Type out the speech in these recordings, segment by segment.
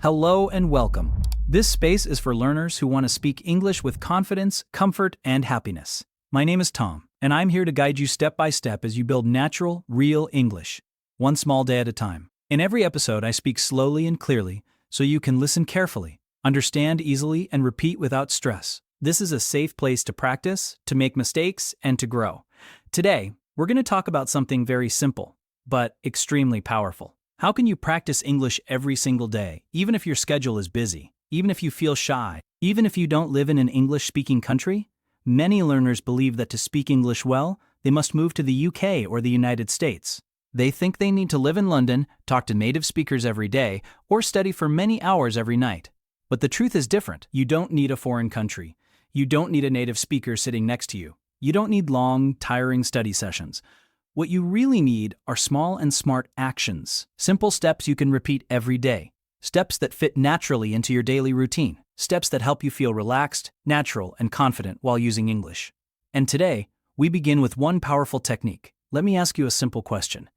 Hello and welcome. This space is for learners who want to speak English with confidence, comfort, and happiness. My name is Tom, and I'm here to guide you step by step as you build natural, real English, one small day at a time. In every episode, I speak slowly and clearly so you can listen carefully, understand easily, and repeat without stress. This is a safe place to practice, to make mistakes, and to grow. Today, we're going to talk about something very simple, but extremely powerful. How can you practice English every single day, even if your schedule is busy, even if you feel shy, even if you don't live in an English-speaking country? Many learners believe that to speak English well, they must move to the UK or the United States. They think they need to live in London, talk to native speakers every day, or study for many hours every night. But the truth is different. You don't need a foreign country. You don't need a native speaker sitting next to you. You don't need long, tiring study sessions. What you really need are small and smart actions, simple steps you can repeat every day, steps that fit naturally into your daily routine, steps that help you feel relaxed, natural, and confident while using English. And today, we begin with one powerful technique. Let me ask you a simple question.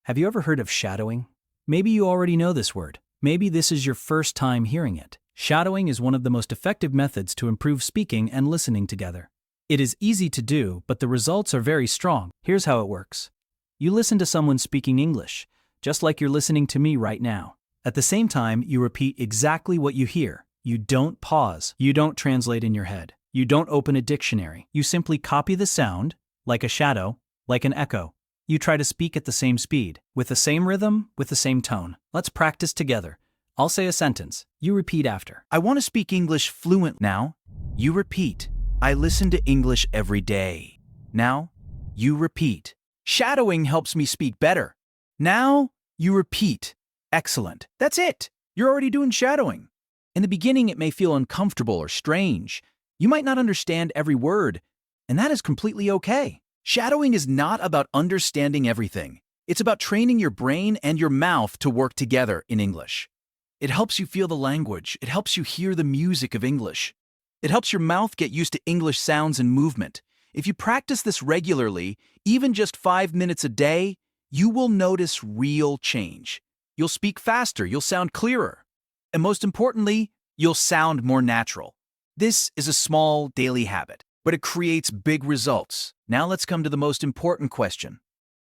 Have you ever heard of shadowing? Maybe you already know this word. Maybe this is your first time hearing it. Shadowing is one of the most effective methods to improve speaking and listening together. It is easy to do, but the results are very strong. Here's how it works. You listen to someone speaking English, just like you're listening to me right now. At the same time, you repeat exactly what you hear. You don't pause. You don't translate in your head. You don't open a dictionary. You simply copy the sound, like a shadow, like an echo. You try to speak at the same speed, with the same rhythm, with the same tone. Let's practice together. I'll say a sentence. You repeat after. I want to speak English fluent now. You repeat. I listen to English every day. Now, you repeat. Shadowing helps me speak better. Now, you repeat. Excellent. That's it. You're already doing shadowing. In the beginning, it may feel uncomfortable or strange. You might not understand every word, and that is completely okay. Shadowing is not about understanding everything. It's about training your brain and your mouth to work together in English. It helps you feel the language. It helps you hear the music of English. It helps your mouth get used to English sounds and movement. If you practice this regularly, even just 5 minutes a day, you will notice real change. You'll speak faster, you'll sound clearer, and most importantly, you'll sound more natural. This is a small daily habit, but it creates big results. Now let's come to the most important question.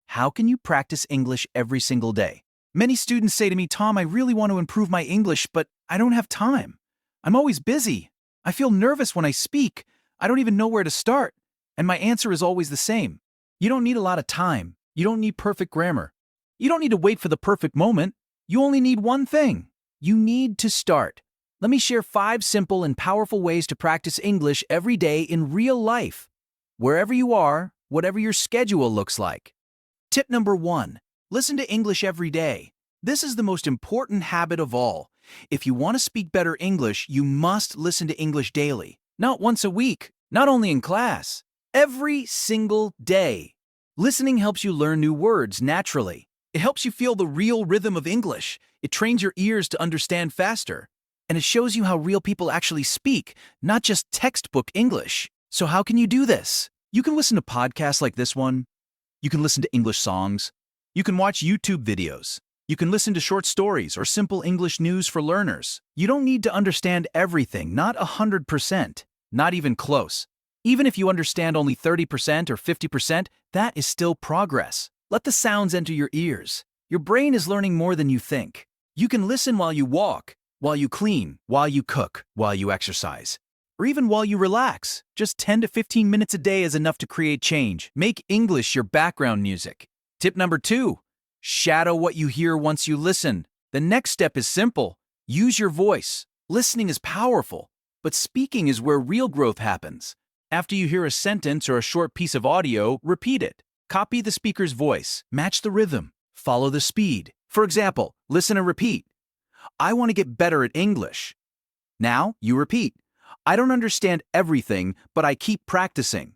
How can you practice English every single day? Many students say to me, Tom, I really want to improve my English, but I don't have time. I'm always busy. I feel nervous when I speak. I don't even know where to start. And my answer is always the same. You don't need a lot of time. You don't need perfect grammar. You don't need to wait for the perfect moment. You only need one thing. You need to start. Let me share 5 simple and powerful ways to practice English every day in real life, wherever you are, whatever your schedule looks like. Tip number 1, listen to English every day. This is the most important habit of all. If you want to speak better English, you must listen to English daily. Not once a week, not only in class. Every single day. Listening helps you learn new words naturally. It helps you feel the real rhythm of English. It trains your ears to understand faster. And it shows you how real people actually speak, not just textbook English. So how can you do this? You can listen to podcasts like this one. You can listen to English songs. You can watch YouTube videos. You can listen to short stories or simple English news for learners. You don't need to understand everything, not 100%, not even close. Even if you understand only 30% or 50%, that is still progress. Let the sounds enter your ears. Your brain is learning more than you think. You can listen while you walk, while you clean, while you cook, while you exercise, or even while you relax. Just 10 to 15 minutes a day is enough to create change. Make English your background music. Tip number 2, shadow what you hear once you listen. The next step is simple. Use your voice. Listening is powerful, but speaking is where real growth happens. After you hear a sentence or a short piece of audio, repeat it. Copy the speaker's voice. Match the rhythm. Follow the speed. For example, listen and repeat. I want to get better at English. Now you repeat. I don't understand everything, but I keep practicing.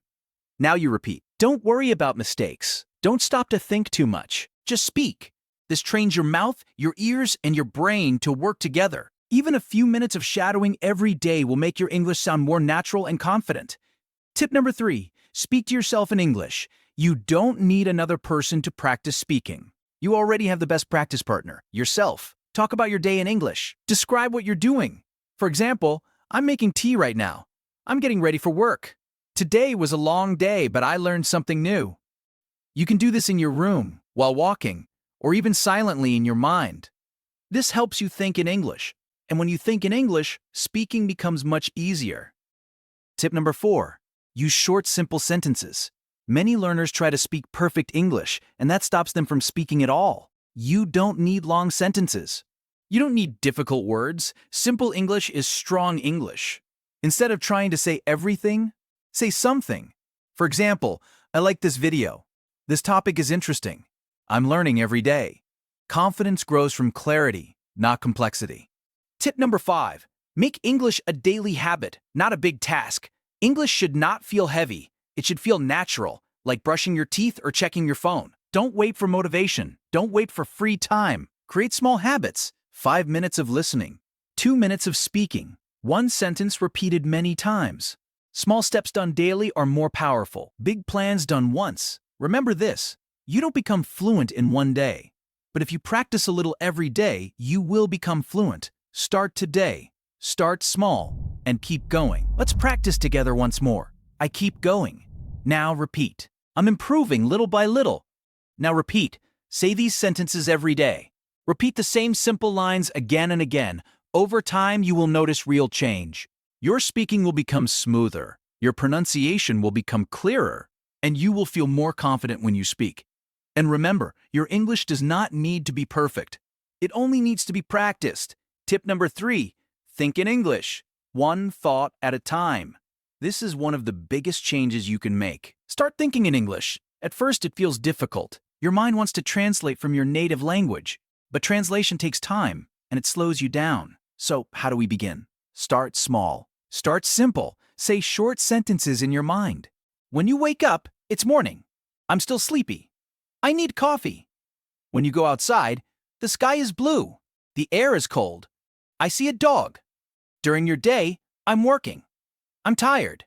Now you repeat. Don't worry about mistakes. Don't stop to think too much. Just speak. This trains your mouth, your ears, and your brain to work together. Even a few minutes of shadowing every day will make your English sound more natural and confident. Tip number 3, speak to yourself in English. You don't need another person to practice speaking. You already have the best practice partner, yourself. Talk about your day in English. Describe what you're doing. For example, I'm making tea right now. I'm getting ready for work. Today was a long day, but I learned something new. You can do this in your room, while walking, or even silently in your mind. This helps you think in English, and when you think in English, speaking becomes much easier. Tip number 4. Use short, simple sentences. Many learners try to speak perfect English, and that stops them from speaking at all. You don't need long sentences. You don't need difficult words. Simple English is strong English. Instead of trying to say everything, say something. For example, I like this video. This topic is interesting. I'm learning every day. Confidence grows from clarity, not complexity. Tip number 5. Make English a daily habit, not a big task. English should not feel heavy. It should feel natural, like brushing your teeth or checking your phone. Don't wait for motivation. Don't wait for free time. Create small habits. 5 minutes of listening. 2 minutes of speaking. 1 sentence repeated many times. Small steps done daily are more powerful. Big plans done once. Remember this, you don't become fluent in one day. But if you practice a little every day, you will become fluent. Start today. Start small and keep going. Let's practice together once more. I keep going. Now repeat. I'm improving little by little. Now repeat. Say these sentences every day. Repeat the same simple lines again and again. Over time, you will notice real change. Your speaking will become smoother. Your pronunciation will become clearer. And you will feel more confident when you speak. And remember, your English does not need to be perfect. It only needs to be practiced. Tip number 3. Think in English. One thought at a time. This is one of the biggest changes you can make. Start thinking in English. At first, it feels difficult. Your mind wants to translate from your native language. But translation takes time, and it slows you down. So, how do we begin? Start small. Start simple. Say short sentences in your mind. When you wake up, it's morning. I'm still sleepy. I need coffee. When you go outside, the sky is blue. The air is cold. I see a dog. During your day, I'm working. I'm tired.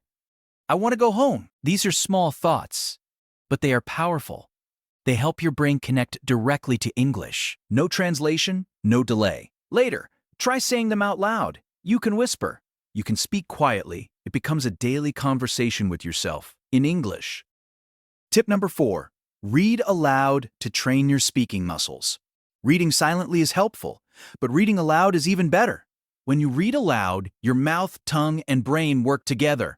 I want to go home. These are small thoughts, but they are powerful. They help your brain connect directly to English. No translation, no delay. Later, try saying them out loud. You can whisper. You can speak quietly. It becomes a daily conversation with yourself in English. Tip number 4. Read aloud to train your speaking muscles. Reading silently is helpful, but reading aloud is even better. When you read aloud, your mouth, tongue, and brain work together.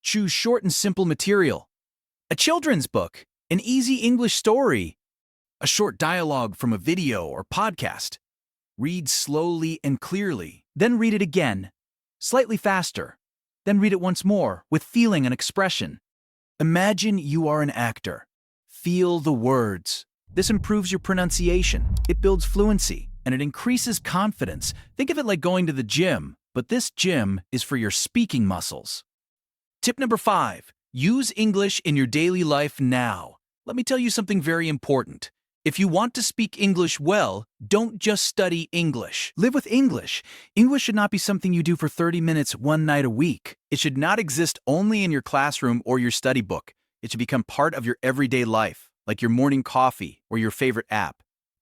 Choose short and simple material. A children's book, an easy English story, a short dialogue from a video or podcast. Read slowly and clearly, then read it again, slightly faster. Then read it once more with feeling and expression. Imagine you are an actor. Feel the words. This improves your pronunciation. It builds fluency, and it increases confidence. Think of it like going to the gym, but this gym is for your speaking muscles. Tip number 5. Use English in your daily life now. Let me tell you something very important. If you want to speak English well, don't just study English. Live with English. English should not be something you do for 30 minutes one night a week. It should not exist only in your classroom or your study book. It should become part of your everyday life, like your morning coffee or your favorite app.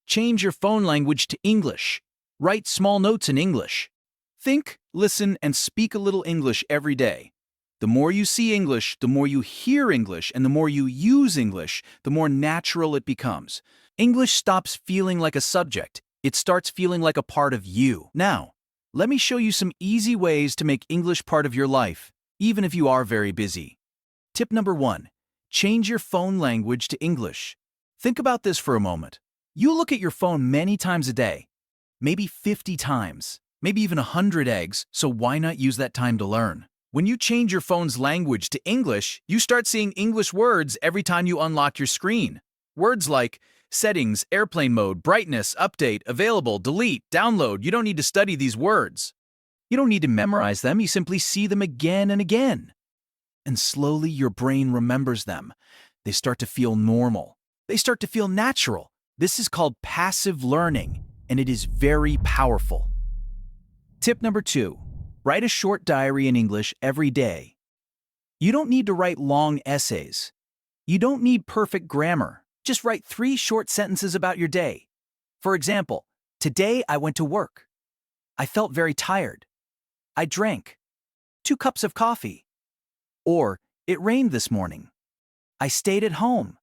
Change your phone language to English. Write small notes in English. Think, listen, and speak a little English every day. The more you see English, the more you hear English, and the more you use English, the more natural it becomes. English stops feeling like a subject. It starts feeling like a part of you. Now, let me show you some easy ways to make English part of your life, even if you are very busy. Tip number 1. Change your phone language to English. Think about this for a moment. You look at your phone many times a day, maybe 50 times, maybe even 100 eggs, so why not use that time to learn? When you change your phone's language to English, you start seeing English words every time you unlock your screen. Words like settings, airplane mode, brightness, update, available, delete, download. You don't need to study these words. You don't need to memorize them. You simply see them again and again. And slowly your brain remembers them. They start to feel normal. They start to feel natural. This is called passive learning, and it is very powerful. Tip number 2. Write a short diary in English every day. You don't need to write long essays. You don't need perfect grammar. Just write 3 short sentences about your day. For example, Today I went to work. I felt very tired. I drank 2 cups of coffee. Or, it rained this morning. I stayed at home.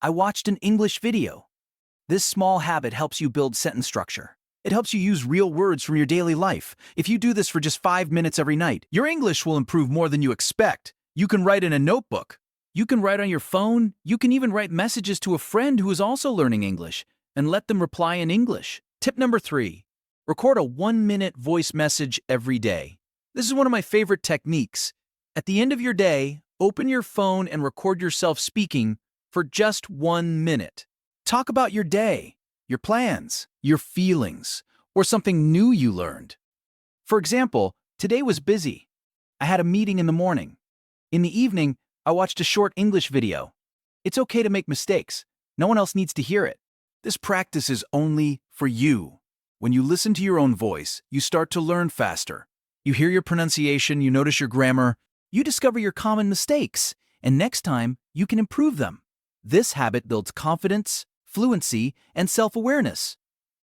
I watched an English video. This small habit helps you build sentence structure. It helps you use real words from your daily life. If you do this for just 5 minutes every night, your English will improve more than you expect. You can write in a notebook. You can write on your phone. You can even write messages to a friend who is also learning English and let them reply in English. Tip number 3, record a 1-minute voice message every day. This is one of my favorite techniques. At the end of your day, open your phone and record yourself speaking for just 1 minute. Talk about your day, your plans, your feelings, or something new you learned. For example, today was busy. I had a meeting in the morning. In the evening, I watched a short English video. It's okay to make mistakes. No one else needs to hear it. This practice is only for you. When you listen to your own voice, you start to learn faster. You hear your pronunciation, you notice your grammar, you discover your common mistakes, and next time, you can improve them. This habit builds confidence, fluency, and self-awareness.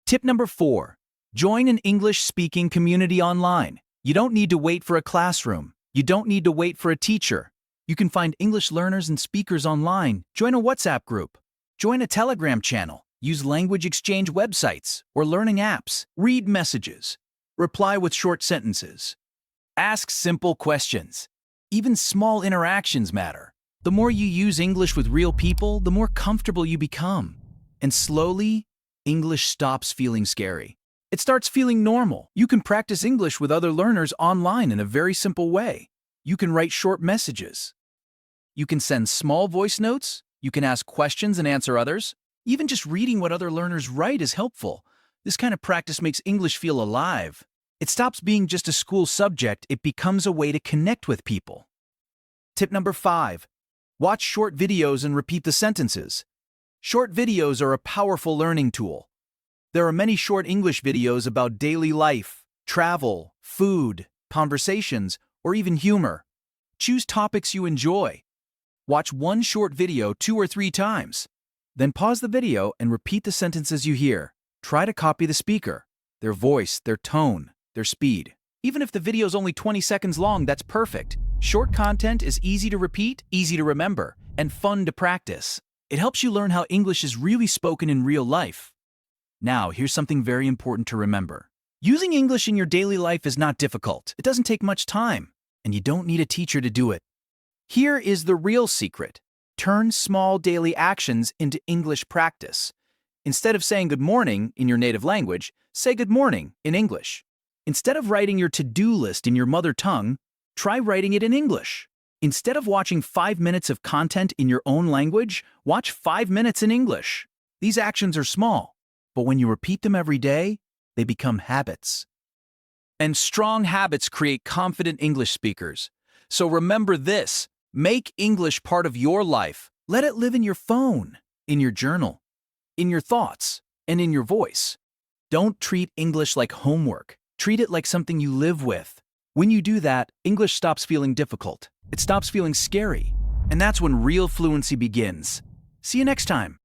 Tip number 4, join an English-speaking community online. You don't need to wait for a classroom. You don't need to wait for a teacher. You can find English learners and speakers online. Join a WhatsApp group. Join a Telegram channel. Use language exchange websites or learning apps. Read messages. Reply with short sentences. Ask simple questions. Even small interactions matter. The more you use English with real people, the more comfortable you become. And slowly, English stops feeling scary. It starts feeling normal. You can practice English with other learners online in a very simple way. You can write short messages. You can send small voice notes. You can ask questions and answer others. Even just reading what other learners write is helpful. This kind of practice makes English feel alive. It stops being just a school subject. It becomes a way to connect with people. Tip number 5, watch short videos and repeat the sentences. Short videos are a powerful learning tool. There are many short English videos about daily life, travel, food, conversations, or even humor. Choose topics you enjoy. Watch one short video 2 or 3 times. Then pause the video and repeat the sentences you hear. Try to copy the speaker, their voice, their tone, their speed. Even if the video is only 20 seconds long, that's perfect. Short content is easy to repeat, easy to remember, and fun to practice. It helps you learn how English is really spoken in real life. Now, here's something very important to remember. Using English in your daily life is not difficult. It doesn't take much time, and you don't need a teacher to do it. Here is the real secret. Turn small daily actions into English practice. Instead of saying good morning in your native language, say good morning in English. Instead of writing your to-do list in your mother tongue, try writing it in English. Instead of watching 5 minutes of content in your own language, watch 5 minutes in English. These actions are small, but when you repeat them every day, they become habits. And strong habits create confident English speakers. So remember this, make English part of your life. Let it live in your phone, in your journal, in your thoughts, and in your voice. Don't treat English like homework. Treat it like something you live with. When you do that, English stops feeling difficult. It stops feeling scary. And that's when real fluency begins. See you next time.